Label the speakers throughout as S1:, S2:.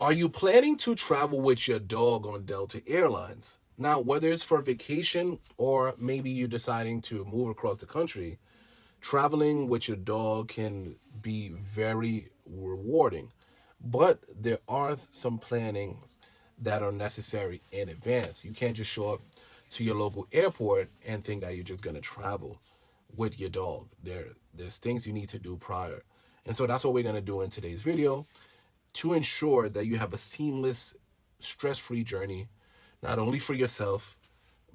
S1: Are you planning to travel with your dog on Delta Airlines? Now, whether it's for vacation or maybe you're deciding to move across the country, traveling with your dog can be very rewarding. But there are some plannings that are necessary in advance. You can't just show up to your local airport and think that you're just going to travel with your dog. There's things you need to do prior. And so that's what we're going to do in today's video to ensure that you have a seamless, stress-free journey, not only for yourself,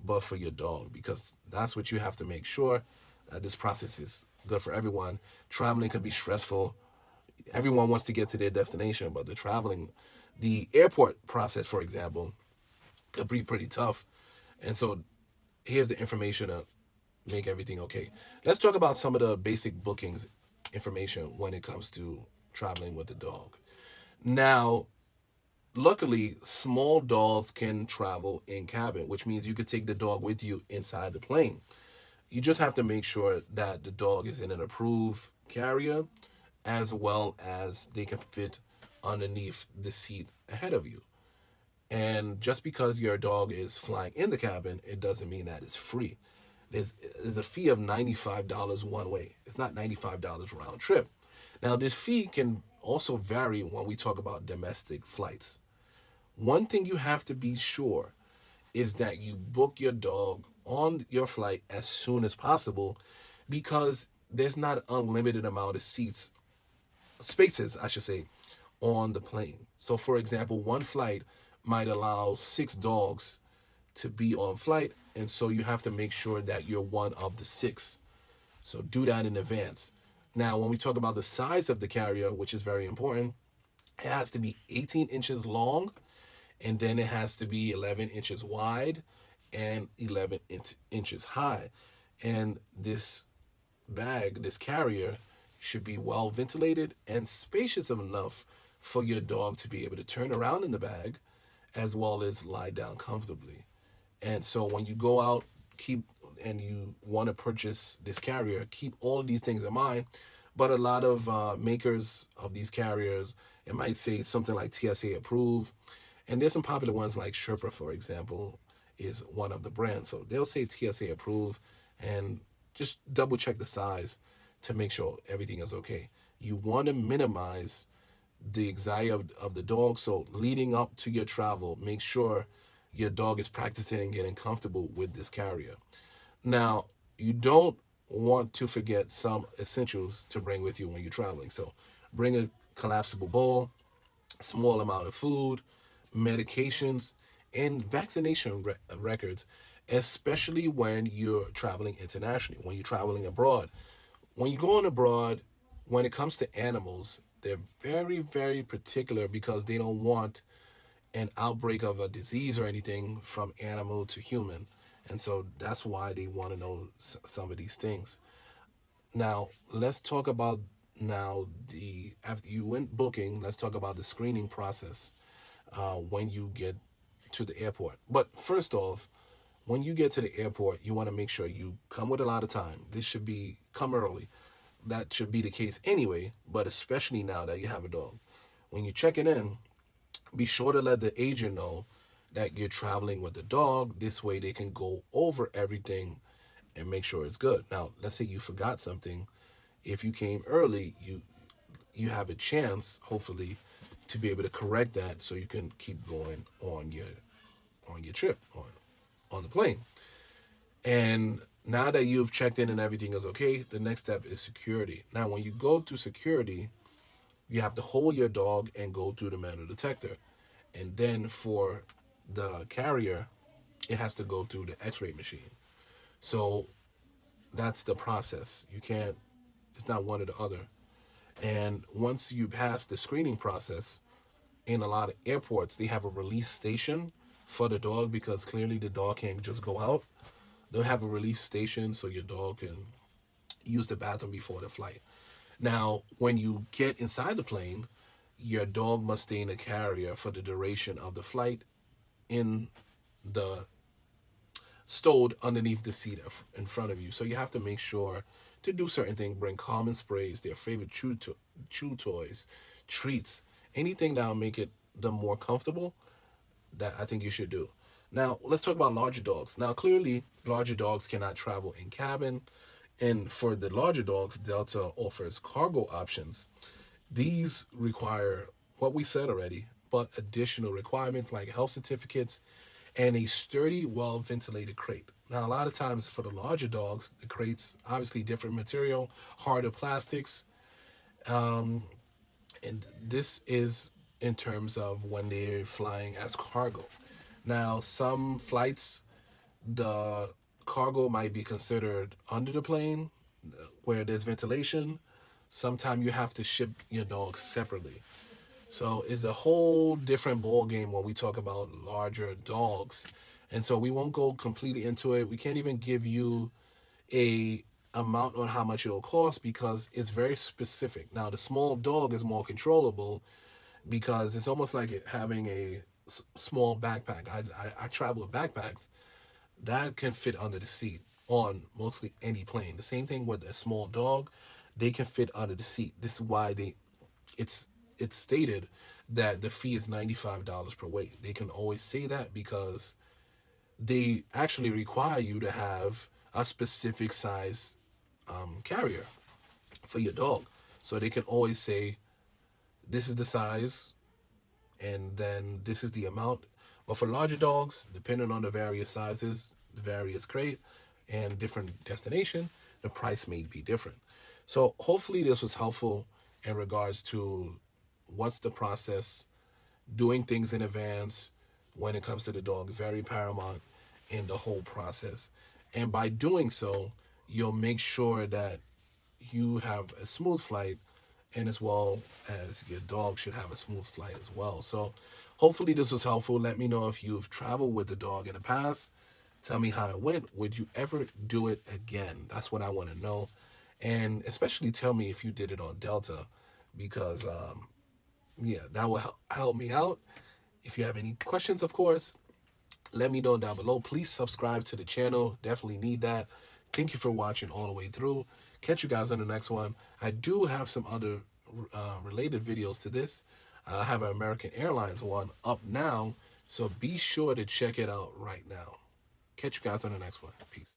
S1: but for your dog, because that's what you have to make sure that this process is good for everyone. Traveling can be stressful. Everyone wants to get to their destination, but the airport process, for example, could be pretty tough. And so here's the information to make everything okay. Let's talk about some of the basic bookings information when it comes to traveling with the dog. Now, luckily, small dogs can travel in cabin, which means you could take the dog with you inside the plane. You just have to make sure that the dog is in an approved carrier, as well as they can fit underneath the seat ahead of you. And just because your dog is flying in the cabin, it doesn't mean that it's free. There's a fee of $95 one way. It's not $95 round trip. Now, this fee can also vary when we talk about domestic flights. One thing you have to be sure is that you book your dog on your flight as soon as possible, because there's not an unlimited amount of spaces, I should say, on the plane. So, for example, one flight might allow 6 dogs to be on flight, and so you have to make sure that you're one of the 6. So do that in advance. Now, when we talk about the size of the carrier, which is very important, it has to be 18 inches long, and then it has to be 11 inches wide and 11 inches high. And this this carrier, should be well ventilated and spacious enough for your dog to be able to turn around in the bag as well as lie down comfortably. And so when you go out, you want to purchase this carrier, keep all of these things in mind. But a lot of makers of these carriers, it might say something like TSA approved. And there's some popular ones like Sherpa, for example, is one of the brands. So they'll say TSA approved, and just double check the size to make sure everything is okay. You want to minimize the anxiety of the dog. So leading up to your travel, make sure your dog is practicing and getting comfortable with this carrier. Now, you don't want to forget some essentials to bring with you when you're traveling. So bring a collapsible bowl, small amount of food, medications, and vaccination records, especially when you're traveling internationally, when you're traveling abroad. When you're going abroad, when it comes to animals, they're very, very particular because they don't want an outbreak of a disease or anything from animal to human. And so that's why they want to know some of these things. Now, let's talk about after you went booking, let's talk about the screening process when you get to the airport. But first off, when you get to the airport, you want to make sure you come with a lot of time. This should be come early. That should be the case anyway, but especially now that you have a dog. When you're checking in, be sure to let the agent know that you're traveling with the dog. This way they can go over everything and make sure it's good. Now, let's say you forgot something. If you came early, you have a chance, hopefully, to be able to correct that so you can keep going on your trip on the plane. And now that you've checked in and everything is okay, the next step is security. Now, when you go to security, you have to hold your dog and go through the metal detector. And then for the carrier, it has to go through the x-ray machine. So that's the process. It's not one or the other. And once you pass the screening process, in a lot of airports, they have a release station for the dog because clearly the dog can't just go out. They'll have a release station so your dog can use the bathroom before the flight. Now, when you get inside the plane, your dog must stay in the carrier for the duration of the flight in the stowed underneath the seat in front of you. So you have to make sure to do certain things. Bring common sprays, their favorite chew toys, treats, anything that will make it them more comfortable, that I think you should do. Now, let's talk about larger dogs. Now, clearly, larger dogs cannot travel in cabin. And for the larger dogs, Delta offers cargo options. These require what we said already, but additional requirements like health certificates and a sturdy, well ventilated crate. Now, a lot of times for the larger dogs, the crates, obviously different material, harder plastics, and this is in terms of when they're flying as cargo. Now, some flights, the cargo might be considered under the plane where there's ventilation. Sometimes you have to ship your dog separately. So it's a whole different ball game when we talk about larger dogs. And so we won't go completely into it. We can't even give you a amount on how much it'll cost because it's very specific. Now the small dog is more controllable because it's almost like having a small backpack. I travel with backpacks that can fit under the seat on mostly any plane. The same thing with a small dog, they can fit under the seat. This is why it's it's stated that the fee is $95 per weight. They can always say that because they actually require you to have a specific size carrier for your dog. So they can always say, this is the size, and then this is the amount. But for larger dogs, depending on the various sizes, the various crate, and different destination, the price may be different. So hopefully this was helpful in regards to what's the process, doing things in advance when it comes to the dog, very paramount in the whole process. And by doing so, you'll make sure that you have a smooth flight, and as well as your dog should have a smooth flight as well. So hopefully this was helpful. Let me know if you've traveled with the dog in the past. Tell me how it went. Would you ever do it again? That's what I want to know. And especially tell me if you did it on Delta, because yeah, that will help me out. If you have any questions, of course, let me know down below. Please subscribe to the channel. Definitely need that. Thank you for watching all the way through. Catch you guys on the next one. I do have some other related videos to this. I have an American Airlines one up now, so be sure to check it out right now. Catch you guys on the next one. Peace.